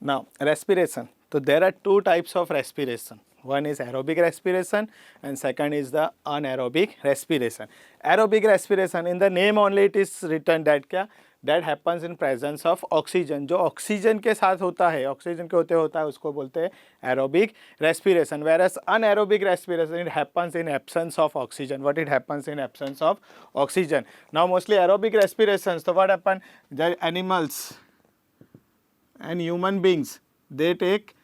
Now, respiration. So there are two types of respiration. One is aerobic respiration and second is the anaerobic respiration. Aerobic respiration, in the name only it is written that क्या, that happens in presence of oxygen. जो oxygen के साथ होता है, oxygen के होते होता है, उसको बोलते हैं aerobic respiration. Whereas anaerobic respiration, it happens in absence of oxygen. What it happens in absence of oxygen. Now mostly aerobic respirations. So what happen? The animals and human beings, they take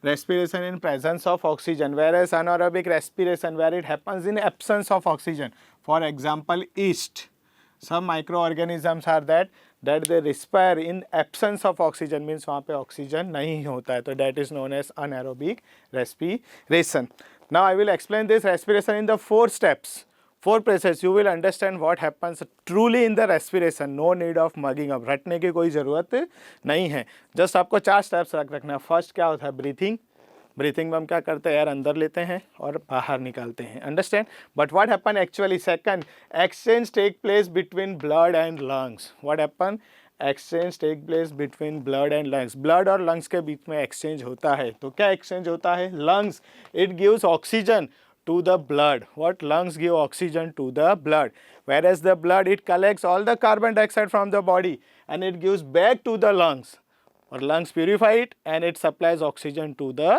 respiration in presence of oxygen, whereas anaerobic respiration, where it happens in absence of oxygen. For example, yeast. Some microorganisms are that they respire in absence of oxygen, means वहाँ पे oxygen नहीं होता है, तो that is known as anaerobic respiration. Now I will explain this respiration in the 4 steps. 4 process. You will understand what happens truly in the respiration. No need of mugging up. रटने की कोई ज़रूरत नहीं है. Just आपको 4 steps रखना. First क्या होता है? Breathing. ब्रीथिंग में हम क्या करते हैं, एयर अंदर लेते हैं और बाहर निकालते हैं, understand. But what happen actually, second, exchange take place between blood and lungs. What happen, exchange take place between blood and lungs. Blood और लंग्स के बीच में एक्सचेंज होता है. तो क्या एक्सचेंज होता है? Lungs, it gives oxygen to the blood. What? Lungs give oxygen to the blood, whereas the blood, it collects all the carbon dioxide from the body and it gives back to the lungs, or lungs purify it and it supplies oxygen to the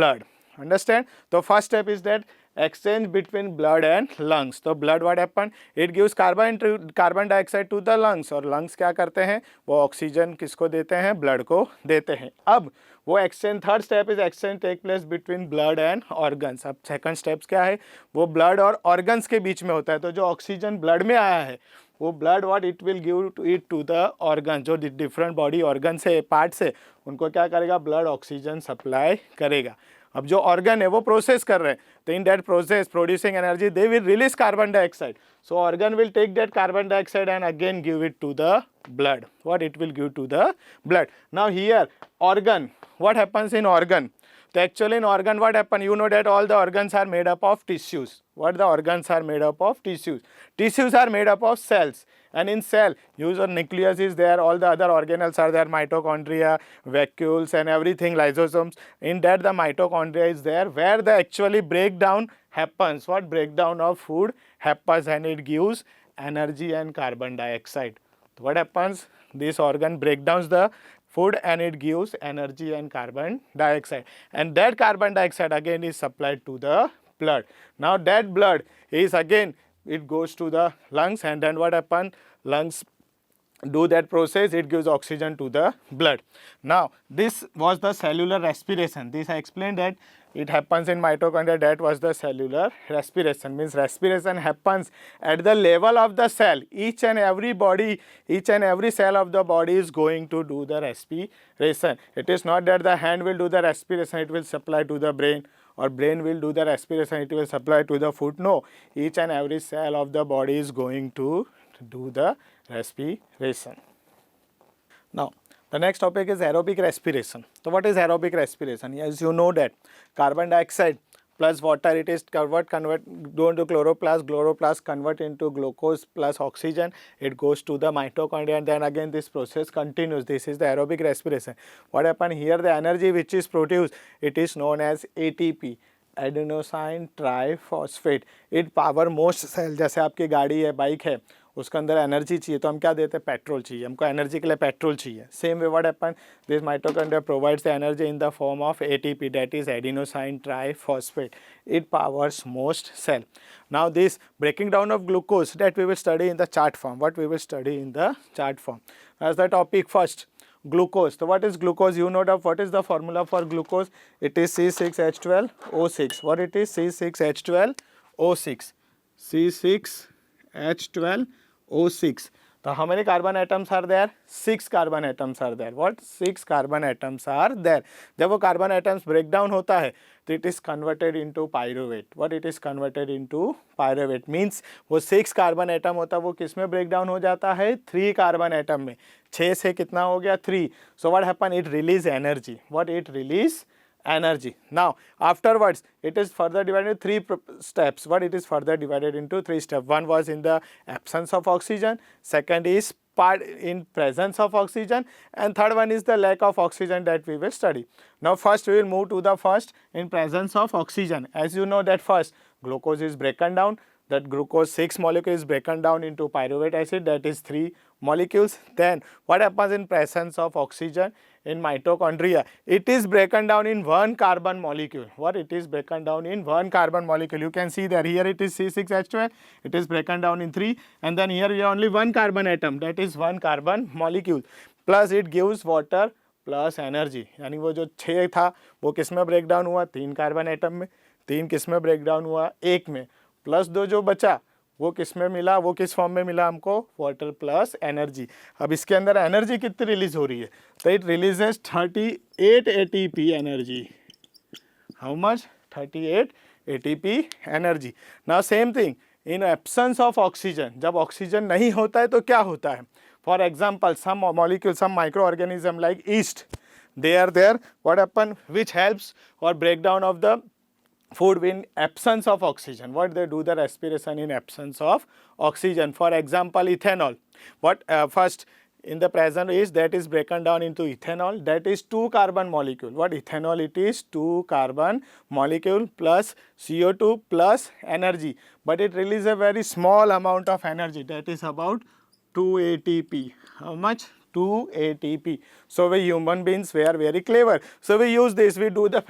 blood. Understand? So first step is that exchange between blood and lungs. तो blood what happen? It gives carbon dioxide to the lungs, और lungs क्या करते हैं? वो oxygen किसको देते हैं? Blood को देते हैं. अब वो exchange, third step is exchange take place between blood and organs. अब सेकंड स्टेप्स क्या है? वो ब्लड और ऑर्गन्स के बीच में होता है. तो जो ऑक्सीजन ब्लड में आया है, वो blood what it will give to it to the organ. जो डिफरेंट बॉडी ऑर्गन से पार्ट से उनको क्या करेगा? ब्लड ऑक्सीजन सप्लाई करेगा. अब जो ऑर्गन है वो प्रोसेस कर रहे हैं, तो in that process producing energy they will release carbon dioxide. So organ will take that carbon dioxide and again give it to the blood. What it will give to the blood. Now here organ, what happens in organ? So actually in organ what happen? You know that all the organs are made up of tissues. What the organs are made up of? Tissues. Tissues are made up of cells, and in cell user nucleus is there, all the other organelles are there, mitochondria, vacuoles and everything, lysosomes. In that the mitochondria is there, where the actually breakdown happens. What? Breakdown of food happens and it gives energy and carbon dioxide. What happens? This organ breaks down the food and it gives energy and carbon dioxide, and that carbon dioxide again is supplied to the blood. Now that blood is again, it goes to the lungs, and then what happens? Lungs do that process, it gives oxygen to the blood. Now this was the cellular respiration. This I explained that it happens in mitochondria. That was the cellular respiration. Means respiration happens at the level of the cell. Each and every body, each and every cell of the body is going to do the respiration. It is not that the hand will do the respiration, it will supply to the brain, or brain will do the respiration, it will supply to the foot. No, each and every cell of the body is going to do the respiration. Now the next topic is aerobic respiration. So what is aerobic respiration? As you know that carbon dioxide plus water, it is convert go into chloroplast, chloroplast convert into glucose plus oxygen, it goes to the mitochondria, and then again this process continues. This is the aerobic respiration. What happen here? The energy which is produced, it is known as ATP, adenosine triphosphate. It power most cell. जैसे आपकी गाड़ी है, bike है, उसके अंदर energy चाहिए, तो हम क्या देते हैं? पेट्रोल चाहिए. हमको एनर्जी के लिए पेट्रोल चाहिए. Same way what happen? This mitochondria provides the energy in the form of ATP, that is adenosine triphosphate. It powers most cell. Now this breaking down of glucose, that we will study in the chart form. What we will study in the chart form as the topic. First, glucose. So what is glucose? You know that what is the formula for glucose? It is C6H12O6. What it is? C6H12O6. C6H12O6. So how many carbon atoms are there? 6 carbon atoms are there. What? 6 carbon atoms are there. जब वो carbon atoms break down होता है, तो it is converted into pyruvate. What it is converted into? Pyruvate. Means वो 6 carbon atom होता है, वो किस में break down हो जाता है? 3 carbon atom में. 6 से कितना हो गया? 3. So what happen? It release energy. What it release? Energy. Now afterwards it is further divided into 3 steps. What it is further divided into 3 steps? One was in the absence of oxygen, second is part in presence of oxygen, and third one is the lack of oxygen that we will study. Now first we will move to the first in presence of oxygen. As you know that first glucose is broken down, that glucose 6 molecule is broken down into pyruvate acid, that is 3 molecules. Then what happens in presence of oxygen in mitochondria? It is broken down in 1 carbon molecule. What it is broken down in 1 carbon molecule? You can see that here it is C6H12, it is broken down in 3, and then here we have only 1 carbon atom, that is 1 carbon molecule, plus it gives water plus energy, यानी वो जो 6 था वो किस में break down हुआ? 3 carbon atom में, 3 किस में ब्रेक डाउन हुआ? 1 में, प्लस 2 जो बचा वो किस में मिला? वो किस फॉर्म में मिला हमको? Water plus energy. अब इसके अंदर एनर्जी कितनी रिलीज हो रही है? तो it releases 38 ATP energy. How much? 38 ATP energy. Now same thing in absence of oxygen, जब ऑक्सीजन नहीं होता है तो क्या होता है? For example, some molecules, some microorganism like yeast, they are there. What happen? Which helps or breakdown of the food in absence of oxygen. What they do? The respiration in absence of oxygen. For example, ethanol. What first in the present is that is broken down into ethanol. That is 2 carbon molecule. What ethanol? It is 2 carbon molecule plus CO2 plus energy. But it releases a very small amount of energy. That is about 2 ATP. How much? 2 ATP. So we human beings, we are very clever. So we use this, we do the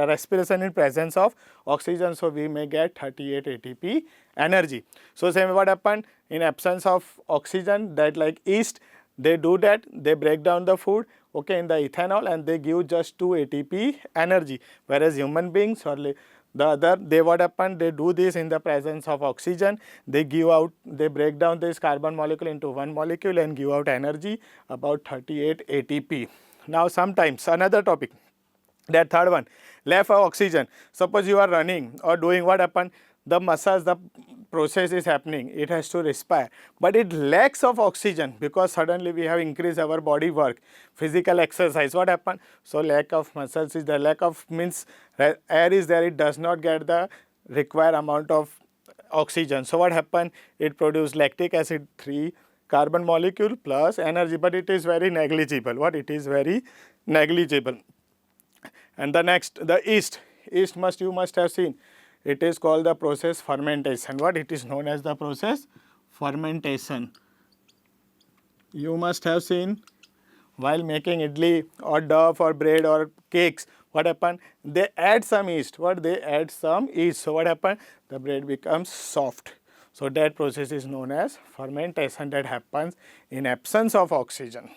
respiration in presence of oxygen. So we may get 38 ATP energy. So same what happened in absence of oxygen, that like yeast, they do that, they break down the food, okay, in the ethanol, and they give just 2 ATP energy. Whereas human beings or the other, they what happen, they do this in the presence of oxygen, they give out, they break down this carbon molecule into 1 molecule and give out energy about 38 ATP. Now sometimes another topic, that third one, lack of oxygen. Suppose you are running or doing, what happen, the muscles, the process is happening, it has to respire, but it lacks of oxygen because suddenly we have increased our body work, physical exercise. What happened? So lack of muscles is the lack of, means air is there, it does not get the required amount of oxygen. So what happened? It produces lactic acid, 3 carbon molecule plus energy, but it is very negligible. What? It is very negligible. And the next, the yeast. Yeast you must have seen. It is called the process fermentation. What? It is known as the process fermentation. You must have seen while making idli or dough or bread or cakes, what happened? They add some yeast. What? They add some yeast. So what happened? The bread becomes soft. So that process is known as fermentation, that happens in absence of oxygen.